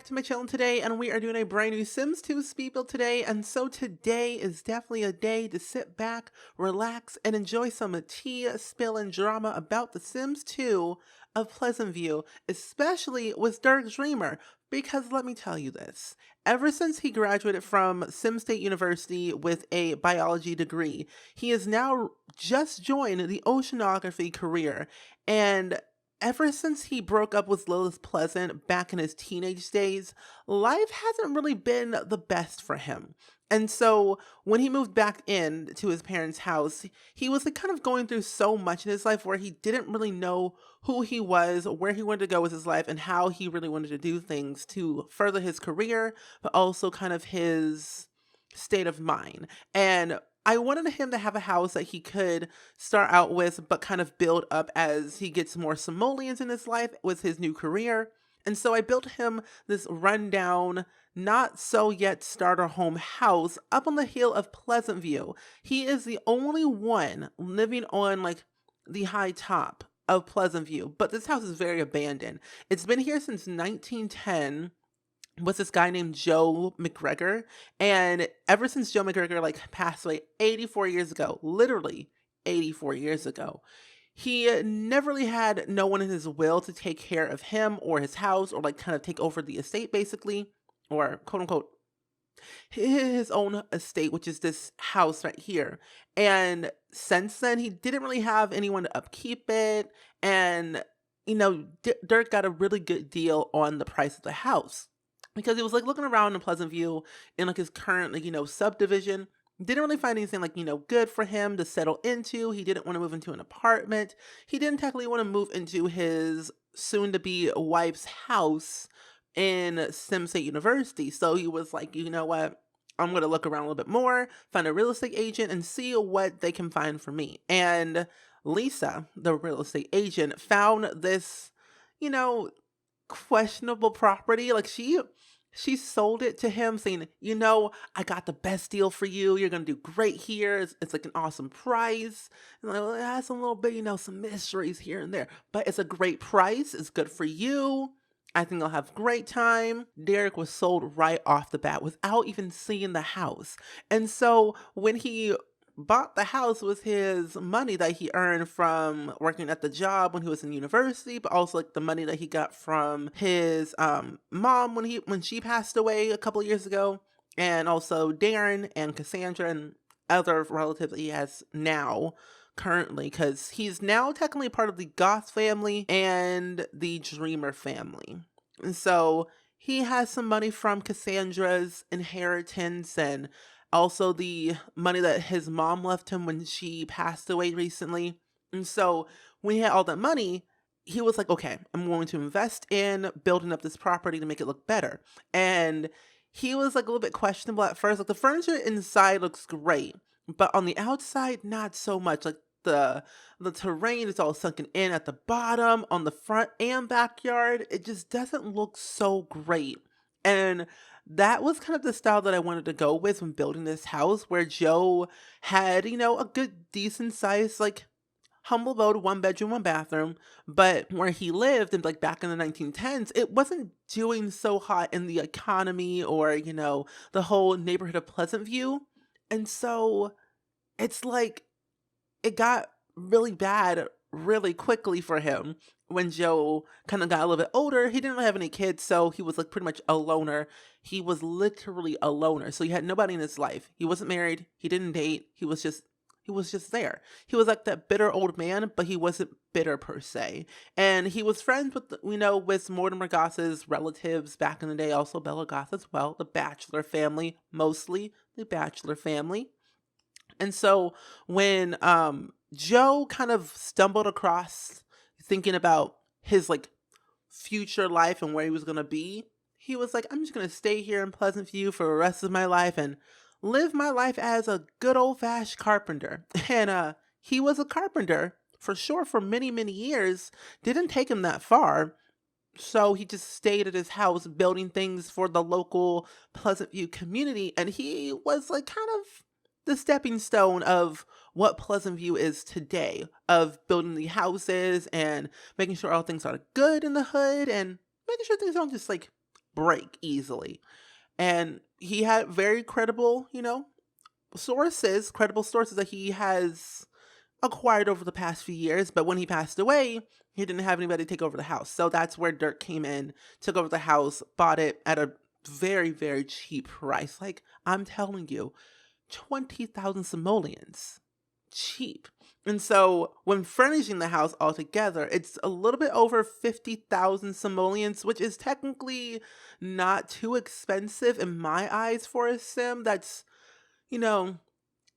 back to my channel today, and we are doing a brand new Sims 2 speed build today. And so today is definitely a day to sit back, relax, and enjoy some tea, spill, and drama about the Sims 2 of Pleasantview, especially with Dirk Dreamer. Because let me tell you this, ever since he graduated from Sim State University with a biology degree, he has now just joined the oceanography career. And ever since he broke up with Lilith Pleasant back in his teenage days, life hasn't really been the best for him. And so when he moved back in to his parents' house, he was like kind of going through so much in his life where he didn't really know who he was, where he wanted to go with his life, and how he really wanted to do things to further his career, but also kind of his state of mind. And I wanted him to have a house that he could start out with, but kind of build up as he gets more simoleons in his life with his new career. And so I built him this rundown, not so yet starter home house up on the hill of Pleasantview. He is the only one living on like the high top of Pleasantview, but this house is very abandoned. It's been here since 1910 with this guy named Joe McGregor. And ever since Joe McGregor like passed away 84 years ago, literally 84 years ago, he never really had no one in his will to take care of him or his house or like kind of take over the estate basically, or quote unquote his own estate, which is this house right here. And since then, he didn't really have anyone to upkeep it. And, Dirk got a really good deal on the price of the house, because he was like looking around in Pleasantview in like his current subdivision. Didn't really find anything like good for him to settle into. He didn't want to move into an apartment. He didn't technically want to move into his soon to be wife's house in Sim State University. So he was like, you know what? I'm going to look around a little bit more, find a real estate agent, and see what they can find for me. And Lisa, the real estate agent, found this, questionable property. Like she sold it to him saying, I got the best deal for you. You're going to do great here. It's like an awesome price. And like, well, it has some little bit, some mysteries here and there, but it's a great price. It's good for you. I think I'll have a great time. Derek was sold right off the bat without even seeing the house. And so when he bought the house with his money that he earned from working at the job when he was in university, but also like the money that he got from his mom when she passed away a couple of years ago, and also Darren and Cassandra and other relatives that he has now currently, because he's now technically part of the Goth family and the Dreamer family. And so he has some money from Cassandra's inheritance and also the money that his mom left him when she passed away recently. And so when he had all that money, he was like, okay, I'm going to invest in building up this property to make it look better. And he was like a little bit questionable at first. Like the furniture inside looks great, but on the outside, not so much. Like the terrain is all sunken in at the bottom, on the front and backyard. It just doesn't look so great. And that was kind of the style that I wanted to go with when building this house, where Joe had, a good, decent size, like humble abode, 1 bedroom, 1 bathroom, but where he lived and like back in the 1910s, it wasn't doing so hot in the economy or, the whole neighborhood of Pleasantview. And so it's like, it got really bad really quickly for him when Joe kind of got a little bit older. He didn't really have any kids, so he was like pretty much a loner. He was literally a loner. So he had nobody in his life. He wasn't married. He didn't date. He was just there. He was like that bitter old man, but he wasn't bitter per se. And he was friends with, with Mortimer Goss's relatives back in the day, also Bella Goss as well, the Bachelor family, mostly the Bachelor family. And so when Joe kind of stumbled across thinking about his like future life and where he was going to be, he was like, I'm just going to stay here in Pleasantview for the rest of my life and live my life as a good old-fashioned carpenter. And he was a carpenter for sure for many, many years. Didn't take him that far. So he just stayed at his house building things for the local Pleasantview community. And he was like kind of the stepping stone of what Pleasantview is today, of building the houses and making sure all things are good in the hood and making sure things don't just like break easily. And he had very credible, credible sources that he has acquired over the past few years. But when he passed away, he didn't have anybody take over the house. So that's where Dirk came in, took over the house, bought it at a very, very cheap price. Like, I'm telling you, 20,000 simoleons. Cheap. And so when furnishing the house altogether, it's a little bit over 50,000 simoleons, which is technically not too expensive in my eyes for a sim that's, you know,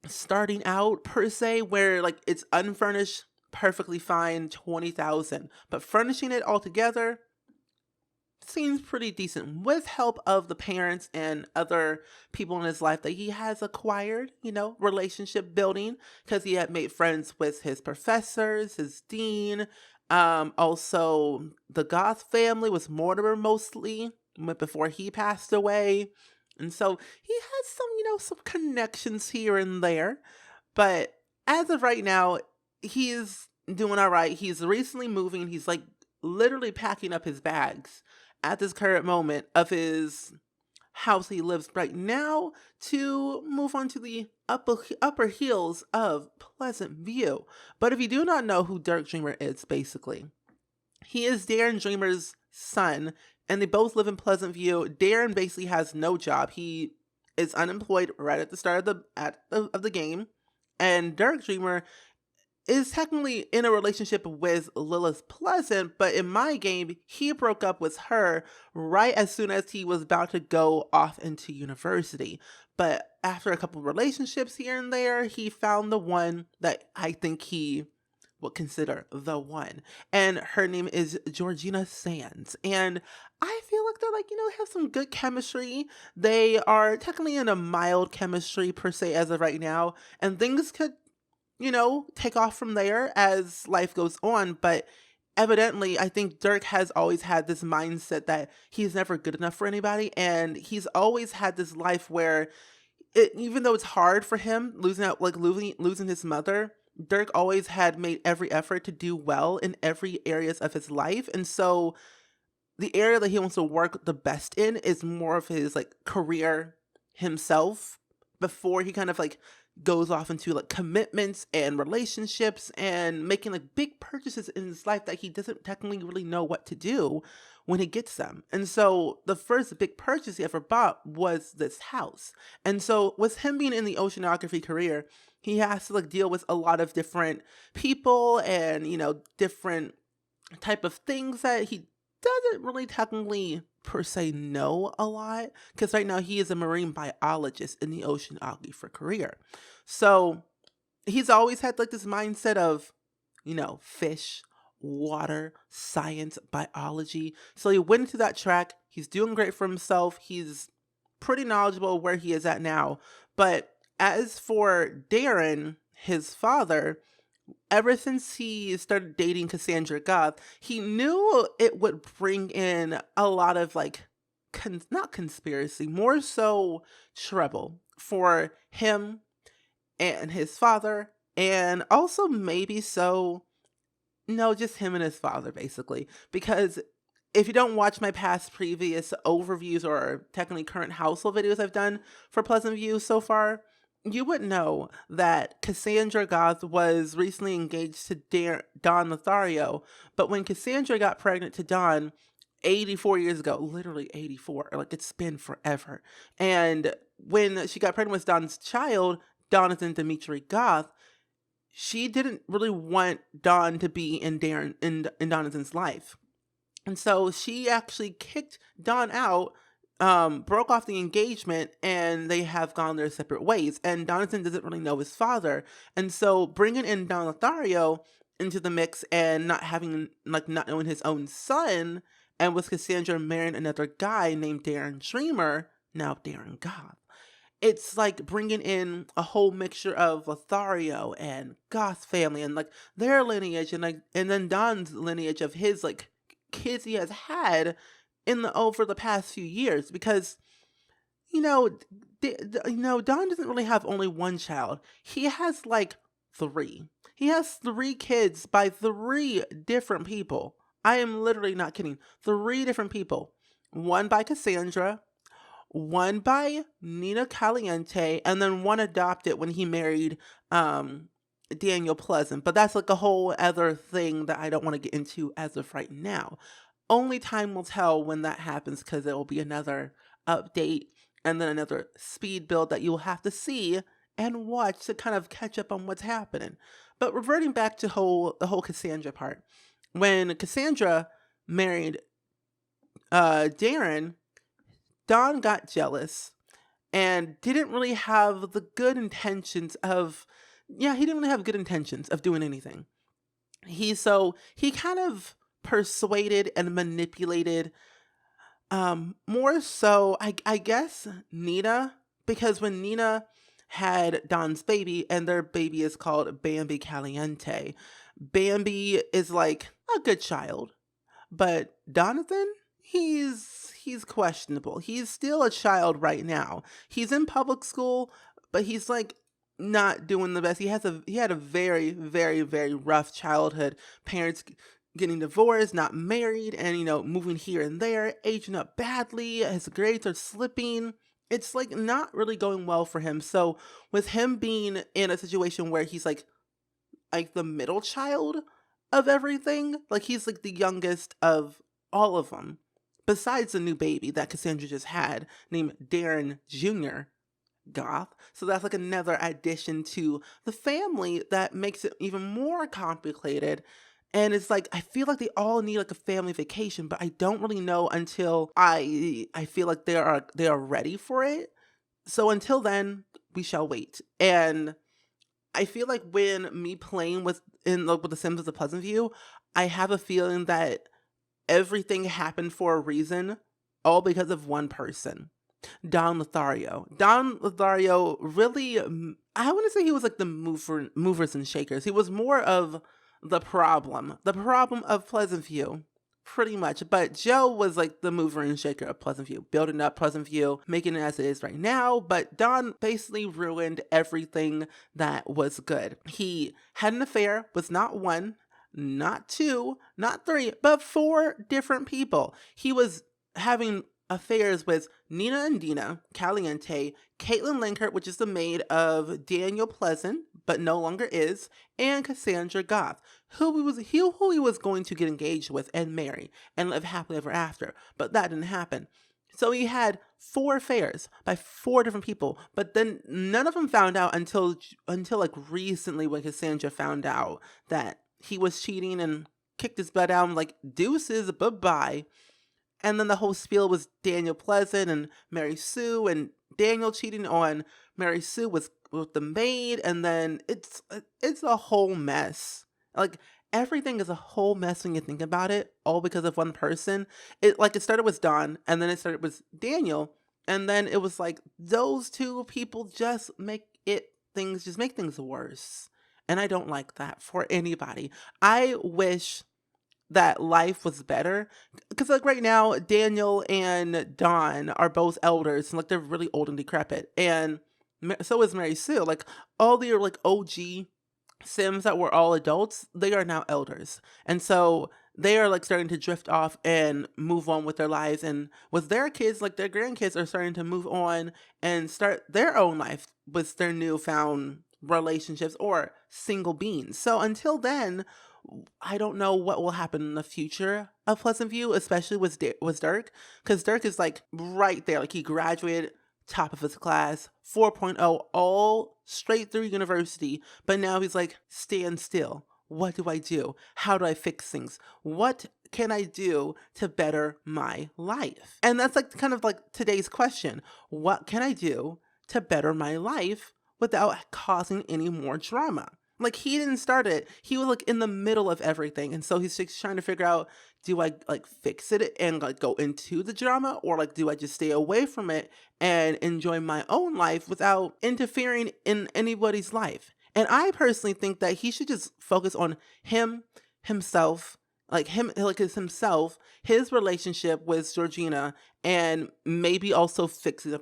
starting out per se, where like it's unfurnished, perfectly fine, 20,000. But furnishing it altogether seems pretty decent with help of the parents and other people in his life that he has acquired, relationship building, because he had made friends with his professors, his dean, also the Goth family was Mortimer mostly before he passed away. And so he has some connections here and there. But as of right now, he's doing all right. He's recently moving. He's like literally packing up his bags at this current moment of his house he lives right now to move on to the upper hills of Pleasantview. But if you do not know who Dirk Dreamer is, basically, he is Darren Dreamer's son, and they both live in Pleasantview. Darren basically has no job. He is unemployed right at the start of the game, and Dirk Dreamer is technically in a relationship with Lilith Pleasant, but in my game, he broke up with her right as soon as he was about to go off into university. But after a couple of relationships here and there, he found the one that I think he would consider the one. And her name is Georgina Sands. And I feel like they're have some good chemistry. They are technically in a mild chemistry per se as of right now. And things could take off from there as life goes on. But evidently, I think Dirk has always had this mindset that he's never good enough for anybody. And he's always had this life where, even though it's hard for him, losing his mother, Dirk always had made every effort to do well in every areas of his life. And so the area that he wants to work the best in is more of his career himself, before he kind of goes off into commitments and relationships and making big purchases in his life that he doesn't technically really know what to do when he gets them. And so the first big purchase he ever bought was this house. And so with him being in the oceanography career, he has to deal with a lot of different people and, different type of things that he doesn't really technically per se know a lot, because right now he is a marine biologist in the oceanography career. So he's always had this mindset of, fish, water, science, biology. So he went into that track. He's doing great for himself. He's pretty knowledgeable where he is at now. But as for Darren, his father, ever since he started dating Cassandra Goth, he knew it would bring in a lot of not conspiracy, more so trouble for him and his father, and also maybe just him and his father, basically. Because if you don't watch my past previous overviews or technically current household videos I've done for Pleasantview so far, you would know that Cassandra Goth was recently engaged to Don Lothario, but when Cassandra got pregnant to Don 84 years ago, literally 84, it's been forever, and when she got pregnant with Don's child, Donathan Dimitri Goth, she didn't really want Don to be in Donathan's life. And so she actually kicked Don out, broke off the engagement, and they have gone their separate ways. And Donathan doesn't really know his father. And so bringing in Don Lothario into the mix and not knowing his own son, and with Cassandra marrying another guy named Darren Dreamer, now Darren Goth, it's bringing in a whole mixture of Lothario and Goth family and their lineage, and then Don's lineage of his kids he has had over the past few years, because Don doesn't really have only one child. He has three. He has 3 kids by 3 different people. I am literally not kidding. 3 different people. one by Cassandra, one by Nina Caliente, and then one adopted when he married Daniel Pleasant. But that's like a whole other thing that I don't want to get into as of right now. Only time will tell when that happens, because there will be another update and then another speed build that you'll have to see and watch to kind of catch up on what's happening. But reverting back to the whole Cassandra part, when Cassandra married Darren, Don got jealous and didn't really have the good intentions of, he didn't really have good intentions of doing anything. He kind of persuaded and manipulated, more so, I guess, Nina, because when Nina had Don's baby, and their baby is called Bambi Caliente, Bambi is like a good child, but Donathan, he's questionable. He's still a child right now. He's in public school, but he's like not doing the best. He had a very, very, very rough childhood. Parents getting divorced, not married, and moving here and there, aging up badly. His grades are slipping. It's like not really going well for him. So with him being in a situation where he's like the middle child of everything, like he's like the youngest of all of them, besides the new baby that Cassandra just had named Darren Jr. Goth. So that's like another addition to the family that makes it even more complicated. And it's like, I feel like they all need like a family vacation, but I don't really know until I feel like they are ready for it. So until then, we shall wait. And I feel like when me playing with the Sims of the Pleasantview, I have a feeling that everything happened for a reason, all because of one person. Don Lothario. Don Lothario really, I wouldn't say he was like the movers and shakers. He was more of the problem of Pleasantview, pretty much. But Joe was like the mover and shaker of Pleasantview, building up Pleasantview, making it as it is right now. But Don basically ruined everything that was good. He had an affair with not one, not two, not three, but 4 different people. He was having affairs with Nina and Dina Caliente, Caitlin Linkert, which is the maid of Daniel Pleasant, but no longer is, and Cassandra Goth, who he was going to get engaged with and marry and live happily ever after. But that didn't happen. So he had 4 affairs by 4 different people, but then none of them found out until like recently, when Cassandra found out that he was cheating and kicked his butt out and like, deuces, bye-bye. And then the whole spiel was Daniel Pleasant and Mary Sue, and Daniel cheating on Mary Sue with the maid, and then it's a whole mess. Like, everything is a whole mess when you think about it, all because of one person. It started with Don, and then it started with Daniel, and then it was like those 2 people just make things worse. And I don't like that for anybody. I wish that life was better, because like right now, Daniel and Don are both elders, and like they're really old and decrepit, and so is Mary Sue. Like, all the like OG Sims that were all adults, they are now elders, and so they are like starting to drift off and move on with their lives, and with their kids, like their grandkids are starting to move on and start their own life with their newfound relationships or single beings. So until then, I don't know what will happen in the future of Pleasantview, especially with Dirk, because Dirk is like right there. Like, he graduated top of his class, 4.0, all straight through university, but now he's like, stand still. What do I do? How do I fix things? What can I do to better my life? And that's like kind of like today's question. What can I do to better my life without causing any more drama? Like, he didn't start it. He was like in the middle of everything. And so he's just trying to figure out, do I like fix it and like go into the drama, or like do I just stay away from it and enjoy my own life without interfering in anybody's life? And I personally think that he should just focus on himself, his relationship with Georgina, and maybe also fixing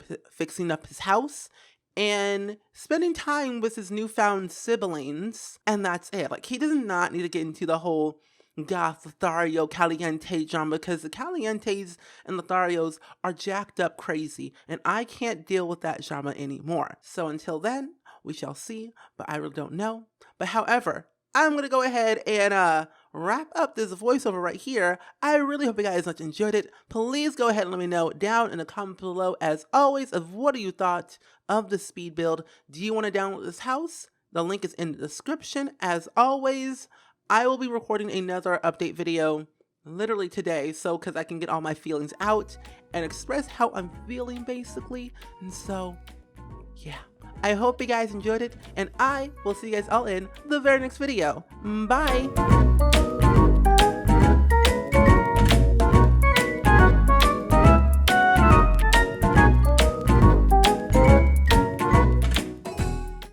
up his house and spending time with his newfound siblings, and that's it. Like, he does not need to get into the whole goth Lothario Caliente drama, because the Calientes and Lotharios are jacked up crazy, and I can't deal with that drama anymore. So until then, we shall see, but I really don't know. But however, I'm going to go ahead and wrap up this voiceover right here. I really hope you guys much enjoyed it. Please go ahead and let me know down in the comments below, as always, of what you thought of the speed build. Do you want to download this house? The link is in the description. As always, I will be recording another update video literally today, so because I can get all my feelings out and express how I'm feeling, basically. And so, yeah. I hope you guys enjoyed it, and I will see you guys all in the very next video. Bye!